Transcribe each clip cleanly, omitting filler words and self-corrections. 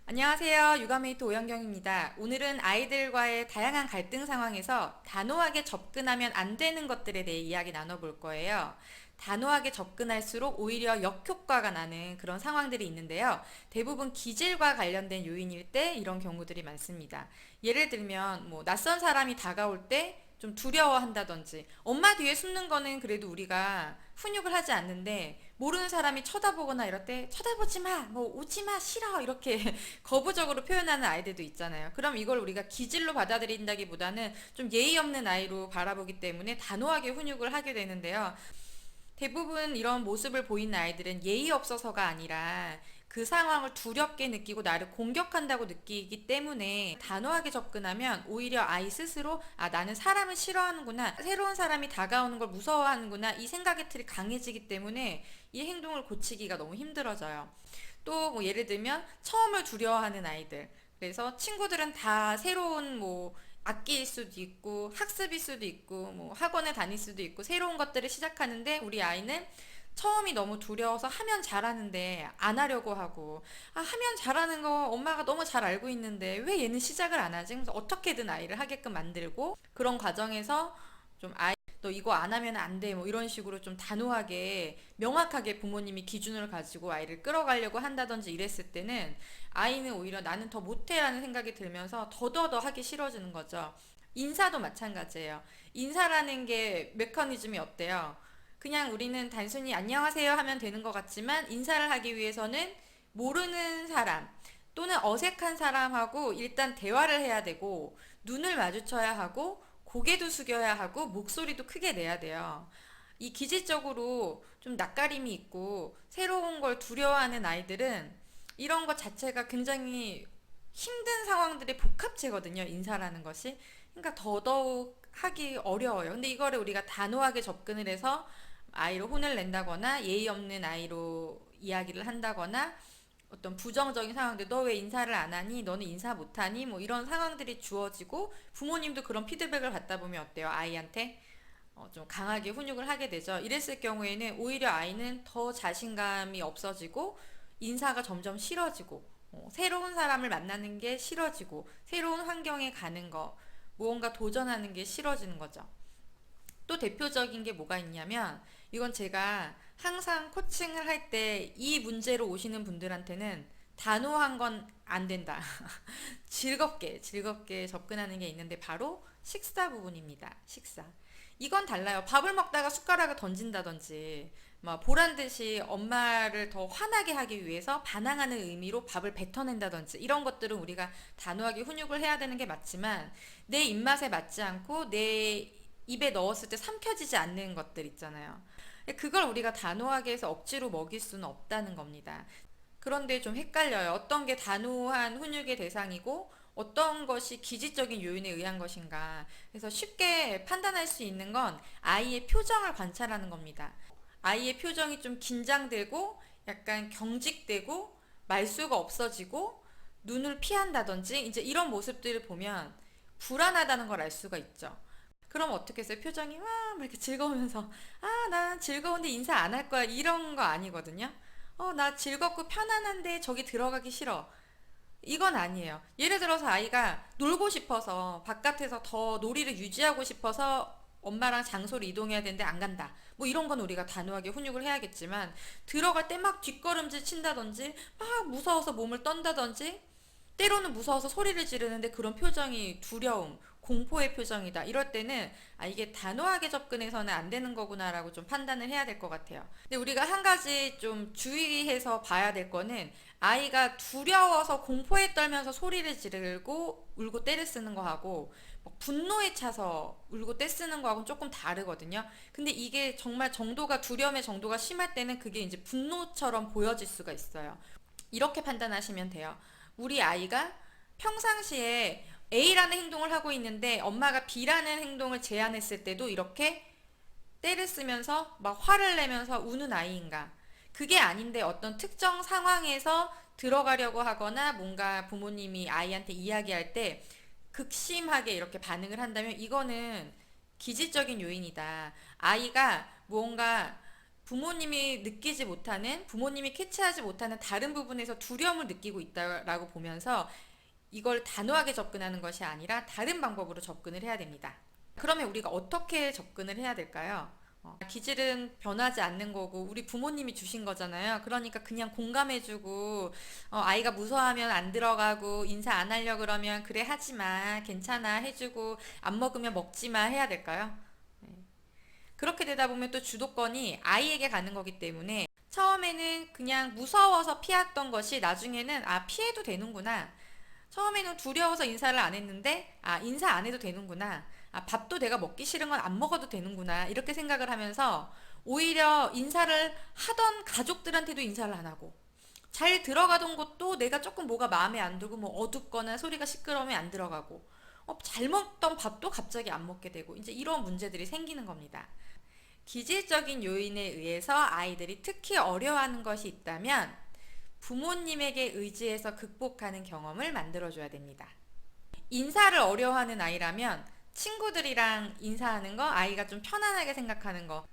안녕하세요. 육아메이트 오영경입니다. 오늘은 아이들과의 다양한 갈등 상황에서 단호하게 접근하면 안 되는 것들에 대해 이야기 나눠볼 거예요. 단호하게 접근할수록 오히려 역효과가 나는 그런 상황들이 있는데요. 대부분 기질과 관련된 요인일 때 이런 경우들이 많습니다. 예를 들면 낯선 사람이 다가올 때 좀 두려워한다든지, 엄마 뒤에 숨는 거는 그래도 우리가 훈육을 하지 않는데, 모르는 사람이 쳐다보거나 이럴 때 쳐다보지 마, 오지 마, 싫어, 이렇게 거부적으로 표현하는 아이들도 있잖아요. 그럼 이걸 우리가 기질로 받아들인다기보다는 좀 예의 없는 아이로 바라보기 때문에 단호하게 훈육을 하게 되는데요. 대부분 이런 모습을 보이는 아이들은 예의 없어서가 아니라 그 상황을 두렵게 느끼고 나를 공격한다고 느끼기 때문에 단호하게 접근하면 오히려 아이 스스로 나는 사람을 싫어하는구나, 새로운 사람이 다가오는 걸 무서워하는구나, 이 생각의 틀이 강해지기 때문에 이 행동을 고치기가 너무 힘들어져요. 또 예를 들면 처음을 두려워하는 아이들, 그래서 친구들은 다 새로운 악기일 수도 있고 학습일 수도 있고 학원에 다닐 수도 있고 새로운 것들을 시작하는데, 우리 아이는 처음이 너무 두려워서 하면 잘하는데 안 하려고 하고, 하면 잘하는 거 엄마가 너무 잘 알고 있는데 왜 얘는 시작을 안 하지? 그래서 어떻게든 아이를 하게끔 만들고, 그런 과정에서 좀 너 이거 안 하면 안 돼, 이런 식으로 좀 단호하게 명확하게 부모님이 기준을 가지고 아이를 끌어가려고 한다든지 이랬을 때는 아이는 오히려 나는 더 못해라는 생각이 들면서 더더더 하기 싫어지는 거죠. 인사도 마찬가지예요. 인사라는 게 메커니즘이 어때요? 그냥 우리는 단순히 안녕하세요 하면 되는 것 같지만, 인사를 하기 위해서는 모르는 사람 또는 어색한 사람하고 일단 대화를 해야 되고, 눈을 마주쳐야 하고, 고개도 숙여야 하고, 목소리도 크게 내야 돼요. 이 기질적으로 좀 낯가림이 있고 새로운 걸 두려워하는 아이들은 이런 것 자체가 굉장히 힘든 상황들의 복합체거든요, 인사라는 것이. 그러니까 더더욱 하기 어려워요. 근데 이거를 우리가 단호하게 접근을 해서 아이로 혼을 낸다거나 예의 없는 아이로 이야기를 한다거나, 어떤 부정적인 상황들, 너 왜 인사를 안 하니? 너는 인사 못 하니? 이런 상황들이 주어지고, 부모님도 그런 피드백을 받다 보면 어때요? 아이한테 좀 강하게 훈육을 하게 되죠. 이랬을 경우에는 오히려 아이는 더 자신감이 없어지고, 인사가 점점 싫어지고, 새로운 사람을 만나는 게 싫어지고, 새로운 환경에 가는 거, 무언가 도전하는 게 싫어지는 거죠. 또 대표적인 게 뭐가 있냐면, 이건 제가 항상 코칭을 할 때 이 문제로 오시는 분들한테는 단호한 건 안 된다. 즐겁게 접근하는 게 있는데, 바로 식사 부분입니다. 식사. 이건 달라요. 밥을 먹다가 숟가락을 던진다든지, 막 보란 듯이 엄마를 더 화나게 하기 위해서 반항하는 의미로 밥을 뱉어낸다든지, 이런 것들은 우리가 단호하게 훈육을 해야 되는 게 맞지만, 내 입맛에 맞지 않고 내 입에 넣었을 때 삼켜지지 않는 것들 있잖아요. 그걸 우리가 단호하게 해서 억지로 먹일 수는 없다는 겁니다. 그런데 좀 헷갈려요. 어떤 게 단호한 훈육의 대상이고 어떤 것이 기질적인 요인에 의한 것인가. 그래서 쉽게 판단할 수 있는 건 아이의 표정을 관찰하는 겁니다. 아이의 표정이 좀 긴장되고 약간 경직되고 말수가 없어지고 눈을 피한다든지 이제 이런 모습들을 보면 불안하다는 걸 알 수가 있죠. 그럼 어떻게 했어요? 표정이 이렇게 즐거우면서 나 즐거운데 인사 안 할 거야, 이런 거 아니거든요. 나 즐겁고 편안한데 저기 들어가기 싫어, 이건 아니에요. 예를 들어서 아이가 놀고 싶어서 바깥에서 더 놀이를 유지하고 싶어서 엄마랑 장소를 이동해야 되는데 안 간다, 이런 건 우리가 단호하게 훈육을 해야겠지만, 들어갈 때 막 뒷걸음질 친다든지 막 무서워서 몸을 떤다든지, 때로는 무서워서 소리를 지르는데 그런 표정이 두려움, 공포의 표정이다, 이럴 때는 이게 단호하게 접근해서는 안 되는 거구나라고 좀 판단을 해야 될 것 같아요. 근데 우리가 한 가지 좀 주의해서 봐야 될 거는, 아이가 두려워서 공포에 떨면서 소리를 지르고 울고 떼를 쓰는 거하고 분노에 차서 울고 떼 쓰는 거하고는 조금 다르거든요. 근데 이게 정말 정도가, 두려움의 정도가 심할 때는 그게 이제 분노처럼 보여질 수가 있어요. 이렇게 판단하시면 돼요. 우리 아이가 평상시에 A라는 행동을 하고 있는데 엄마가 B라는 행동을 제안했을 때도 이렇게 때를 쓰면서 막 화를 내면서 우는 아이인가? 그게 아닌데 어떤 특정 상황에서 들어가려고 하거나 뭔가 부모님이 아이한테 이야기할 때 극심하게 이렇게 반응을 한다면, 이거는 기질적인 요인이다. 아이가 뭔가 부모님이 느끼지 못하는, 부모님이 캐치하지 못하는 다른 부분에서 두려움을 느끼고 있다라고 보면서 이걸 단호하게 접근하는 것이 아니라 다른 방법으로 접근을 해야 됩니다. 그러면 우리가 어떻게 접근을 해야 될까요? 기질은 변하지 않는 거고 우리 부모님이 주신 거잖아요. 그러니까 그냥 공감해주고 아이가 무서워하면 안 들어가고 인사 안 하려 그러면 그래 하지마 괜찮아 해주고 안 먹으면 먹지마 해야 될까요? 네. 그렇게 되다 보면 또 주도권이 아이에게 가는 거기 때문에 처음에는 그냥 무서워서 피했던 것이 나중에는 피해도 되는구나. 처음에는 두려워서 인사를 안 했는데 인사 안 해도 되는구나. 밥도 내가 먹기 싫은 건 안 먹어도 되는구나. 이렇게 생각을 하면서 오히려 인사를 하던 가족들한테도 인사를 안 하고 잘 들어가던 곳도 내가 조금 뭐가 마음에 안 들고 뭐 어둡거나 소리가 시끄러우면 안 들어가고 잘 먹던 밥도 갑자기 안 먹게 되고 이제 이런 문제들이 생기는 겁니다. 기질적인 요인에 의해서 아이들이 특히 어려워하는 것이 있다면 부모님에게 의지해서 극복하는 경험을 만들어줘야 됩니다. 인사를 어려워하는 아이라면 친구들이랑 인사하는 거, 아이가 좀 편안하게 생각하는 거,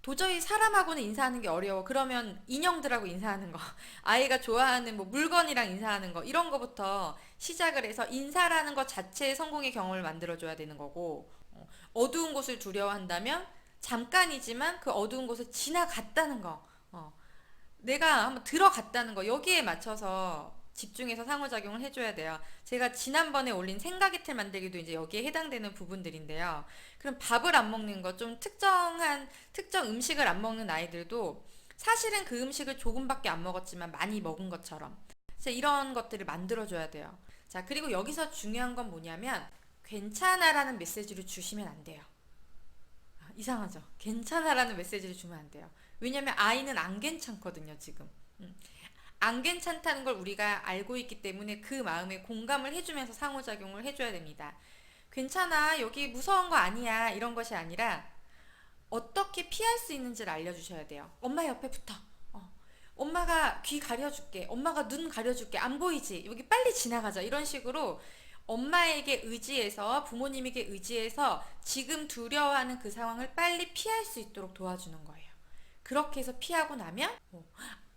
도저히 사람하고는 인사하는 게 어려워. 그러면 인형들하고 인사하는 거, 아이가 좋아하는 뭐 물건이랑 인사하는 거, 이런 거부터 시작을 해서 인사라는 것 자체의 성공의 경험을 만들어줘야 되는 거고, 어두운 곳을 두려워한다면 잠깐이지만 그 어두운 곳을 지나갔다는 거, 내가 한번 들어갔다는 거, 여기에 맞춰서 집중해서 상호작용을 해줘야 돼요. 제가 지난번에 올린 생각의 틀 만들기도 이제 여기에 해당되는 부분들인데요. 그럼 밥을 안 먹는 거, 좀 특정 음식을 안 먹는 아이들도 사실은 그 음식을 조금밖에 안 먹었지만 많이 먹은 것처럼 이런 것들을 만들어줘야 돼요. 자, 그리고 여기서 중요한 건 뭐냐면 괜찮아라는 메시지를 주시면 안 돼요. 이상하죠? 괜찮아라는 메시지를 주면 안 돼요. 왜냐면 아이는 안 괜찮거든요, 지금. 안 괜찮다는 걸 우리가 알고 있기 때문에 그 마음에 공감을 해주면서 상호작용을 해줘야 됩니다. 괜찮아, 여기 무서운 거 아니야, 이런 것이 아니라 어떻게 피할 수 있는지를 알려주셔야 돼요. 엄마 옆에 붙어. 엄마가 귀 가려줄게. 엄마가 눈 가려줄게. 안 보이지? 여기 빨리 지나가자. 이런 식으로 엄마에게 의지해서, 부모님에게 의지해서 지금 두려워하는 그 상황을 빨리 피할 수 있도록 도와주는 거예요. 그렇게 해서 피하고 나면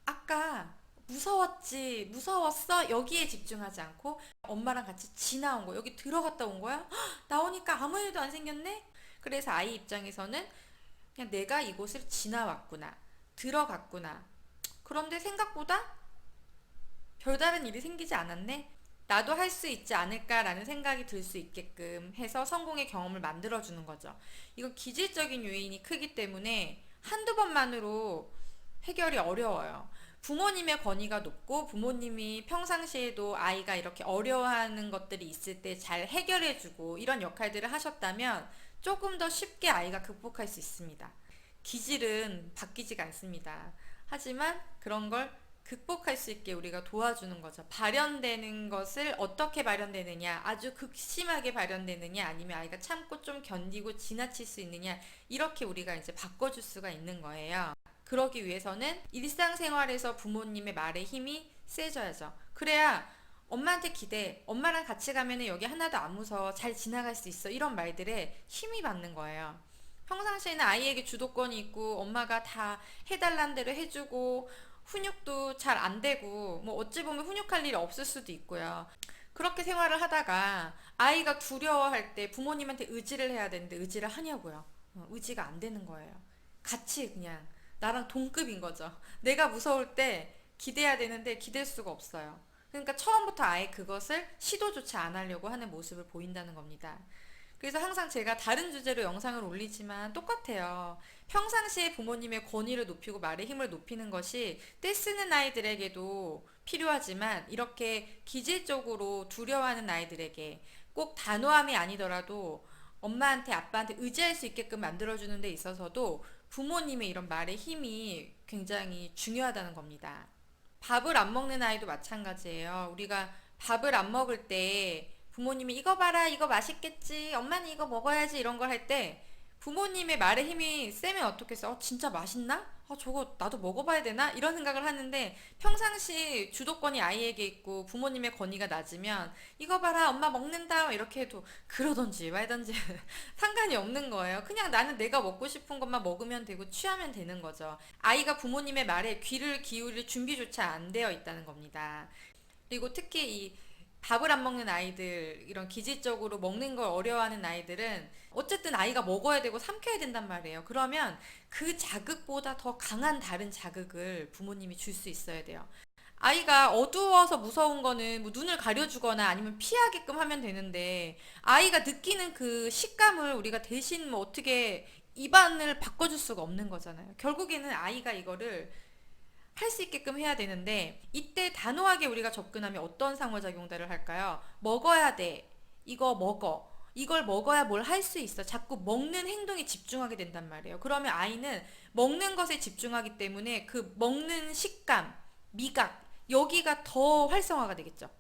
아까 무서웠지, 무서웠어, 여기에 집중하지 않고 엄마랑 같이 지나온 거, 여기 들어갔다 온 거야? 헉, 나오니까 아무 일도 안 생겼네? 그래서 아이 입장에서는 그냥 내가 이곳을 지나왔구나, 들어갔구나, 그런데 생각보다 별다른 일이 생기지 않았네? 나도 할 수 있지 않을까라는 생각이 들 수 있게끔 해서 성공의 경험을 만들어주는 거죠. 이거 기질적인 요인이 크기 때문에 한두 번만으로 해결이 어려워요. 부모님의 권위가 높고 부모님이 평상시에도 아이가 이렇게 어려워하는 것들이 있을 때 잘 해결해주고 이런 역할들을 하셨다면 조금 더 쉽게 아이가 극복할 수 있습니다. 기질은 바뀌지가 않습니다. 하지만 그런 걸 극복할 수 있게 우리가 도와주는 거죠. 발현되는 것을 어떻게 발현되느냐, 아주 극심하게 발현되느냐, 아니면 아이가 참고 좀 견디고 지나칠 수 있느냐, 이렇게 우리가 이제 바꿔줄 수가 있는 거예요. 그러기 위해서는 일상생활에서 부모님의 말에 힘이 세져야죠. 그래야 엄마한테 기대, 엄마랑 같이 가면 여기 하나도 안 무서워, 잘 지나갈 수 있어, 이런 말들에 힘이 받는 거예요. 평상시에는 아이에게 주도권이 있고 엄마가 다 해달라는 대로 해주고 훈육도 잘 안 되고 뭐 어찌 보면 훈육할 일이 없을 수도 있고요. 그렇게 생활을 하다가 아이가 두려워할 때 부모님한테 의지를 해야 되는데 의지를 하냐고요. 의지가 안 되는 거예요. 같이 그냥 나랑 동급인 거죠. 내가 무서울 때 기대야 되는데 기댈 수가 없어요. 그러니까 처음부터 아예 그것을 시도조차 안 하려고 하는 모습을 보인다는 겁니다. 그래서 항상 제가 다른 주제로 영상을 올리지만 똑같아요. 평상시에 부모님의 권위를 높이고 말의 힘을 높이는 것이 떼쓰는 아이들에게도 필요하지만 이렇게 기질적으로 두려워하는 아이들에게 꼭 단호함이 아니더라도 엄마한테 아빠한테 의지할 수 있게끔 만들어주는 데 있어서도 부모님의 이런 말의 힘이 굉장히 중요하다는 겁니다. 밥을 안 먹는 아이도 마찬가지예요. 우리가 밥을 안 먹을 때 부모님이 이거 봐라, 이거 맛있겠지, 엄마는 이거 먹어야지, 이런 걸 할 때 부모님의 말에 힘이 세면 어떻겠어? 진짜 맛있나? 저거 나도 먹어봐야 되나? 이런 생각을 하는데 평상시 주도권이 아이에게 있고 부모님의 권위가 낮으면 이거 봐라 엄마 먹는다 이렇게 해도 그러던지 말던지 상관이 없는 거예요. 그냥 나는 내가 먹고 싶은 것만 먹으면 되고 취하면 되는 거죠. 아이가 부모님의 말에 귀를 기울일 준비조차 안 되어 있다는 겁니다. 그리고 특히 이 밥을 안 먹는 아이들, 이런 기질적으로 먹는 걸 어려워하는 아이들은 어쨌든 아이가 먹어야 되고 삼켜야 된단 말이에요. 그러면 그 자극보다 더 강한 다른 자극을 부모님이 줄 수 있어야 돼요. 아이가 어두워서 무서운 거는 뭐 눈을 가려주거나 아니면 피하게끔 하면 되는데 아이가 느끼는 그 식감을 우리가 대신 뭐 어떻게 입안을 바꿔줄 수가 없는 거잖아요. 결국에는 아이가 이거를 할 수 있게끔 해야 되는데 이때 단호하게 우리가 접근하면 어떤 상호작용들을 할까요? 먹어야 돼. 이거 먹어. 이걸 먹어야 뭘 할 수 있어. 자꾸 먹는 행동에 집중하게 된단 말이에요. 그러면 아이는 먹는 것에 집중하기 때문에 그 먹는 식감, 미각, 여기가 더 활성화가 되겠죠.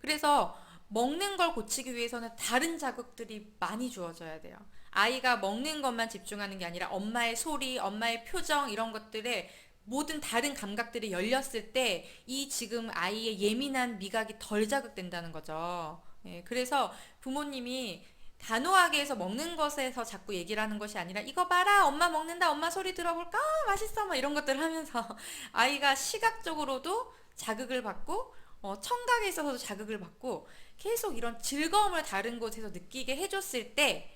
그래서 먹는 걸 고치기 위해서는 다른 자극들이 많이 주어져야 돼요. 아이가 먹는 것만 집중하는 게 아니라 엄마의 소리, 엄마의 표정 이런 것들에 모든 다른 감각들이 열렸을 때 이 지금 아이의 예민한 미각이 덜 자극된다는 거죠. 예, 그래서 부모님이 단호하게 해서 먹는 것에서 자꾸 얘기를 하는 것이 아니라 이거 봐라 엄마 먹는다 엄마 소리 들어볼까 맛있어 뭐 이런 것들을 하면서 아이가 시각적으로도 자극을 받고 청각에 있어서도 자극을 받고 계속 이런 즐거움을 다른 곳에서 느끼게 해줬을 때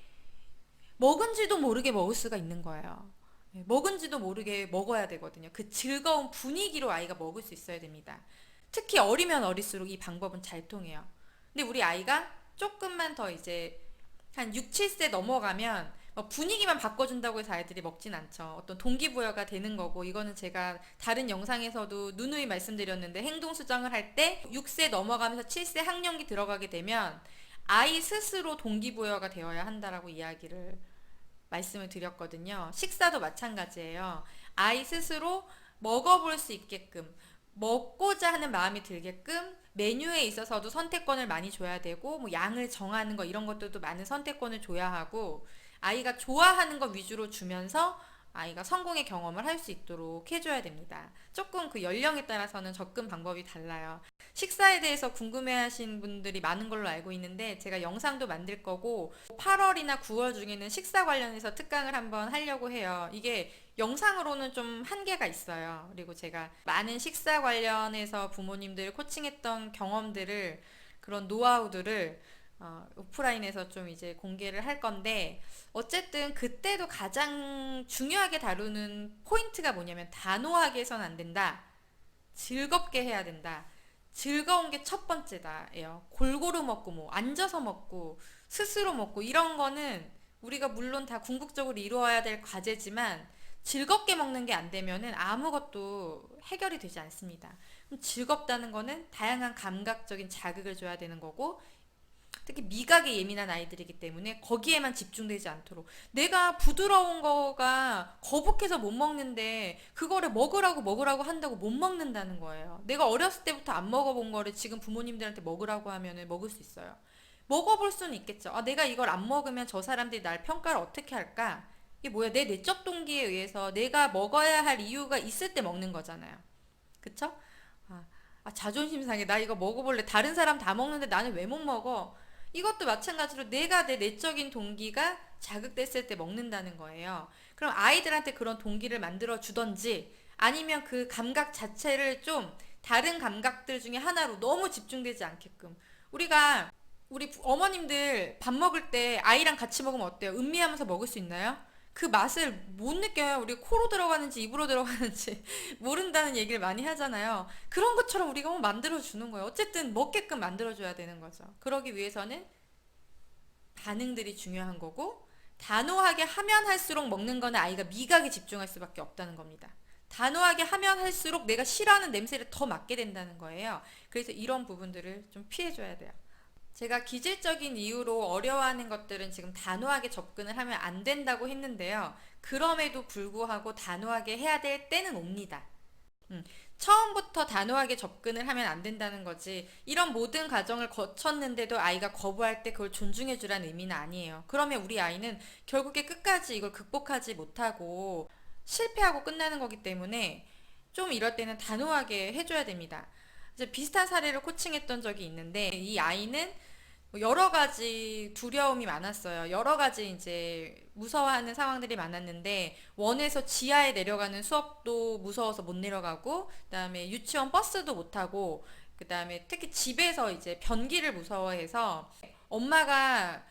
먹은지도 모르게 먹을 수가 있는 거예요. 예, 먹은지도 모르게 먹어야 되거든요. 그 즐거운 분위기로 아이가 먹을 수 있어야 됩니다. 특히 어리면 어릴수록 이 방법은 잘 통해요. 근데 우리 아이가 조금만 더 이제 한 6, 7세 넘어가면 뭐 분위기만 바꿔준다고 해서 아이들이 먹진 않죠. 어떤 동기부여가 되는 거고 이거는 제가 다른 영상에서도 누누이 말씀드렸는데 행동 수정을 할 때 6세 넘어가면서 7세 학령기 들어가게 되면 아이 스스로 동기부여가 되어야 한다라고 이야기를 말씀을 드렸거든요. 식사도 마찬가지예요. 아이 스스로 먹어볼 수 있게끔 먹고자 하는 마음이 들게끔 메뉴에 있어서도 선택권을 많이 줘야 되고 뭐 양을 정하는 거 이런 것들도 많은 선택권을 줘야 하고 아이가 좋아하는 것 위주로 주면서 아이가 성공의 경험을 할 수 있도록 해줘야 됩니다. 조금 그 연령에 따라서는 접근 방법이 달라요. 식사에 대해서 궁금해하신 분들이 많은 걸로 알고 있는데 제가 영상도 만들 거고 8월이나 9월 중에는 식사 관련해서 특강을 한번 하려고 해요. 이게 영상으로는 좀 한계가 있어요. 그리고 제가 많은 식사 관련해서 부모님들 코칭했던 경험들을 그런 노하우들을 오프라인에서 좀 이제 공개를 할 건데 어쨌든 그때도 가장 중요하게 다루는 포인트가 뭐냐면 단호하게 해서는 안 된다. 즐겁게 해야 된다. 즐거운 게 첫 번째다예요. 골고루 먹고 뭐 앉아서 먹고 스스로 먹고 이런 거는 우리가 물론 다 궁극적으로 이루어야 될 과제지만 즐겁게 먹는 게 안 되면은 아무것도 해결이 되지 않습니다. 그럼 즐겁다는 거는 다양한 감각적인 자극을 줘야 되는 거고 특히 미각에 예민한 아이들이기 때문에 거기에만 집중되지 않도록 내가 부드러운 거가 거북해서 못 먹는데 그거를 먹으라고 한다고 못 먹는다는 거예요. 내가 어렸을 때부터 안 먹어본 거를 지금 부모님들한테 먹으라고 하면은 먹을 수 있어요. 먹어볼 수는 있겠죠. 내가 이걸 안 먹으면 저 사람들이 날 평가를 어떻게 할까? 이게 뭐야? 내 내적 동기에 의해서 내가 먹어야 할 이유가 있을 때 먹는 거잖아요. 그쵸? 자존심 상해. 나 이거 먹어볼래. 다른 사람 다 먹는데 나는 왜 못 먹어? 이것도 마찬가지로 내가 내 내적인 동기가 자극됐을 때 먹는다는 거예요. 그럼 아이들한테 그런 동기를 만들어 주던지 아니면 그 감각 자체를 좀 다른 감각들 중에 하나로 너무 집중되지 않게끔 우리 어머님들 밥 먹을 때 아이랑 같이 먹으면 어때요? 음미하면서 먹을 수 있나요? 그 맛을 못 느껴요. 우리 코로 들어가는지 입으로 들어가는지 모른다는 얘기를 많이 하잖아요. 그런 것처럼 우리가 뭐 만들어주는 거예요. 어쨌든 먹게끔 만들어줘야 되는 거죠. 그러기 위해서는 반응들이 중요한 거고 단호하게 하면 할수록 먹는 거는 아이가 미각에 집중할 수밖에 없다는 겁니다. 단호하게 하면 할수록 내가 싫어하는 냄새를 더 맡게 된다는 거예요. 그래서 이런 부분들을 좀 피해줘야 돼요. 제가 기질적인 이유로 어려워하는 것들은 지금 단호하게 접근을 하면 안 된다고 했는데요. 그럼에도 불구하고 단호하게 해야 될 때는 옵니다. 처음부터 단호하게 접근을 하면 안 된다는 거지. 이런 모든 과정을 거쳤는데도 아이가 거부할 때 그걸 존중해 주라는 의미는 아니에요. 그러면 우리 아이는 결국에 끝까지 이걸 극복하지 못하고 실패하고 끝나는 거기 때문에 좀 이럴 때는 단호하게 해줘야 됩니다. 이제 비슷한 사례를 코칭했던 적이 있는데 이 아이는 여러 가지 두려움이 많았어요. 여러 가지 이제 무서워하는 상황들이 많았는데 원에서 지하에 내려가는 수업도 무서워서 못 내려가고 그다음에 유치원 버스도 못 타고 그다음에 특히 집에서 이제 변기를 무서워해서 엄마가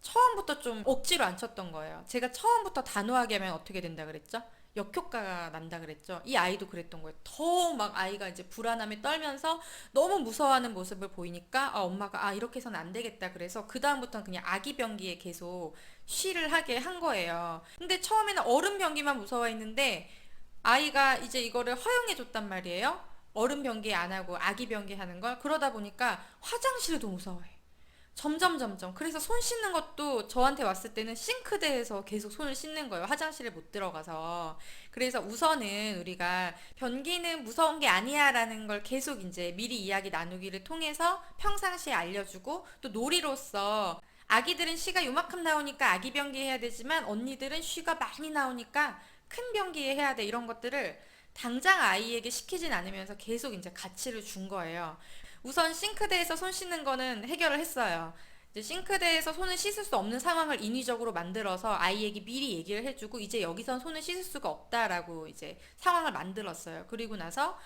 처음부터 좀 억지로 안 쳤던 거예요. 제가 처음부터 단호하게 하면 어떻게 된다 그랬죠? 역효과가 난다 그랬죠. 이 아이도 그랬던 거예요. 더 막 아이가 이제 불안함에 떨면서 너무 무서워하는 모습을 보이니까 엄마가 이렇게 해서는 안 되겠다. 그래서 그 다음부터는 그냥 아기 변기에 계속 쉬를 하게 한 거예요. 근데 처음에는 어른 변기만 무서워했는데 아이가 이제 이거를 허용해 줬단 말이에요. 어른 변기 안 하고 아기 변기 하는 걸. 그러다 보니까 화장실도 무서워해. 점점. 그래서 손 씻는 것도 저한테 왔을 때는 싱크대에서 계속 손을 씻는 거예요. 화장실에 못 들어가서. 그래서 우선은 우리가 변기는 무서운 게 아니야 라는 걸 계속 이제 미리 이야기 나누기를 통해서 평상시에 알려주고 또 놀이로서 아기들은 쉬가 요만큼 나오니까 아기 변기 해야 되지만 언니들은 쉬가 많이 나오니까 큰 변기에 해야 돼. 이런 것들을 당장 아이에게 시키진 않으면서 계속 이제 가치를 준 거예요. 우선 싱크대에서 손 씻는 거는 해결을 했어요. 이제 싱크대에서 손을 씻을 수 없는 상황을 인위적으로 만들어서 아이에게 미리 얘기를 해주고 이제 여기선 손을 씻을 수가 없다라고 이제 상황을 만들었어요. 그리고 나서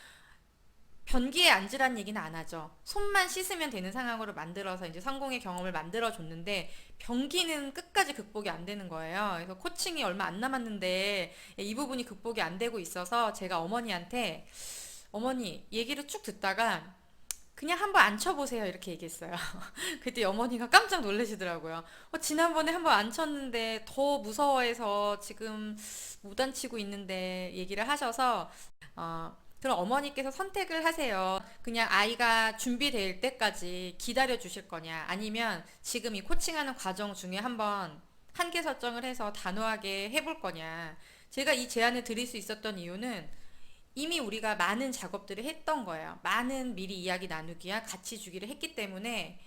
변기에 앉으란 얘기는 안 하죠. 손만 씻으면 되는 상황으로 만들어서 이제 성공의 경험을 만들어 줬는데 변기는 끝까지 극복이 안 되는 거예요. 그래서 코칭이 얼마 안 남았는데 이 부분이 극복이 안 되고 있어서 제가 어머니한테 어머니 얘기를 쭉 듣다가 그냥 한번 앉혀보세요 이렇게 얘기했어요. 그때 어머니가 깜짝 놀라시더라고요. 지난번에 한번 앉혔는데 더 무서워해서 지금 못 앉히고 있는데 얘기를 하셔서 그럼 어머니께서 선택을 하세요. 그냥 아이가 준비될 때까지 기다려 주실 거냐 아니면 지금 이 코칭하는 과정 중에 한번 한계 설정을 해서 단호하게 해볼 거냐. 제가 이 제안을 드릴 수 있었던 이유는 이미 우리가 많은 작업들을 했던 거예요. 많은 미리 이야기 나누기와 가치 주기를 했기 때문에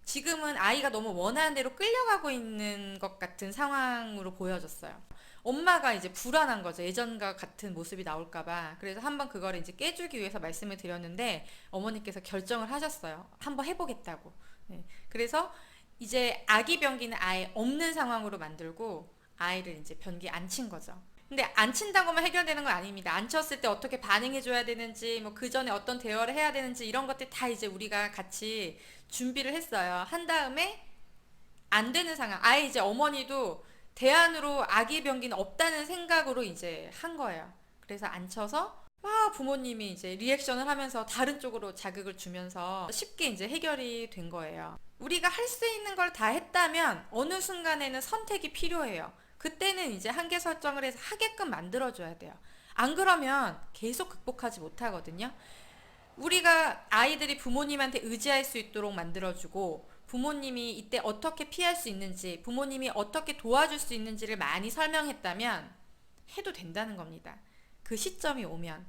지금은 아이가 너무 원하는 대로 끌려가고 있는 것 같은 상황으로 보여졌어요. 엄마가 이제 불안한 거죠. 예전과 같은 모습이 나올까봐. 그래서 한번 그거를 이제 깨주기 위해서 말씀을 드렸는데 어머니께서 결정을 하셨어요. 한번 해보겠다고. 네. 그래서 이제 아기 변기는 아예 없는 상황으로 만들고 아이를 이제 변기에 앉힌 거죠. 근데 안 친다고만 해결되는 건 아닙니다. 안 쳤을 때 어떻게 반응해줘야 되는지, 뭐 그 전에 어떤 대화를 해야 되는지 이런 것들 다 이제 우리가 같이 준비를 했어요. 한 다음에 안 되는 상황. 아예 이제 어머니도 대안으로 아기 변기는 없다는 생각으로 이제 한 거예요. 그래서 안 쳐서 막 부모님이 이제 리액션을 하면서 다른 쪽으로 자극을 주면서 쉽게 이제 해결이 된 거예요. 우리가 할 수 있는 걸 다 했다면 어느 순간에는 선택이 필요해요. 그때는 이제 한계 설정을 해서 하게끔 만들어줘야 돼요. 안 그러면 계속 극복하지 못하거든요. 우리가 아이들이 부모님한테 의지할 수 있도록 만들어주고 부모님이 이때 어떻게 피할 수 있는지 부모님이 어떻게 도와줄 수 있는지를 많이 설명했다면 해도 된다는 겁니다. 그 시점이 오면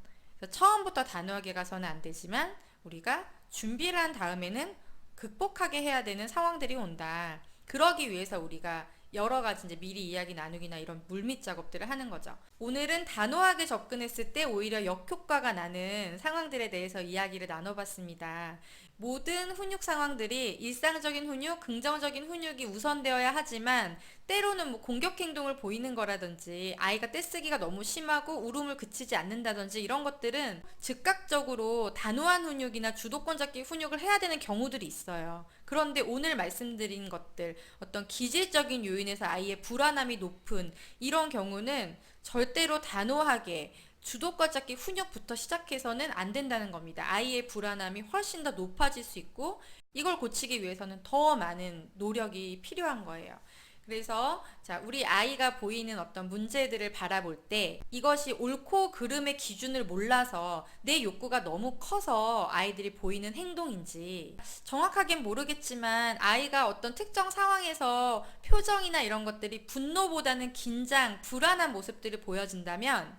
처음부터 단호하게 가서는 안 되지만 우리가 준비를 한 다음에는 극복하게 해야 되는 상황들이 온다. 그러기 위해서 우리가 여러 가지 이제 미리 이야기 나누기나 이런 물밑 작업들을 하는 거죠. 오늘은 단호하게 접근했을 때 오히려 역효과가 나는 상황들에 대해서 이야기를 나눠봤습니다. 모든 훈육 상황들이 일상적인 훈육, 긍정적인 훈육이 우선되어야 하지만 때로는 뭐 공격 행동을 보이는 거라든지 아이가 떼쓰기가 너무 심하고 울음을 그치지 않는다든지 이런 것들은 즉각적으로 단호한 훈육이나 주도권 잡기 훈육을 해야 되는 경우들이 있어요. 그런데 오늘 말씀드린 것들 어떤 기질적인 요인에서 아이의 불안함이 높은 이런 경우는 절대로 단호하게 주도권 잡기 훈육부터 시작해서는 안 된다는 겁니다. 아이의 불안함이 훨씬 더 높아질 수 있고 이걸 고치기 위해서는 더 많은 노력이 필요한 거예요. 그래서 자, 우리 아이가 보이는 어떤 문제들을 바라볼 때 이것이 옳고 그름의 기준을 몰라서 내 욕구가 너무 커서 아이들이 보이는 행동인지 정확하게는 모르겠지만 아이가 어떤 특정 상황에서 표정이나 이런 것들이 분노보다는 긴장, 불안한 모습들을 보여준다면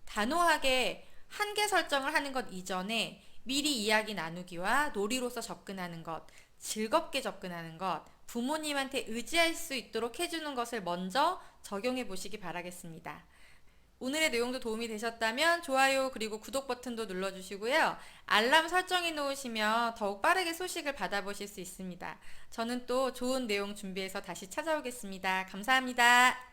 단호하게 한계 설정을 하는 것 이전에 미리 이야기 나누기와 놀이로서 접근하는 것, 즐겁게 접근하는 것, 부모님한테 의지할 수 있도록 해주는 것을 먼저 적용해 보시기 바라겠습니다. 오늘의 내용도 도움이 되셨다면 좋아요 그리고 구독 버튼도 눌러주시고요. 알람 설정해 놓으시면 더욱 빠르게 소식을 받아보실 수 있습니다. 저는 또 좋은 내용 준비해서 다시 찾아오겠습니다. 감사합니다.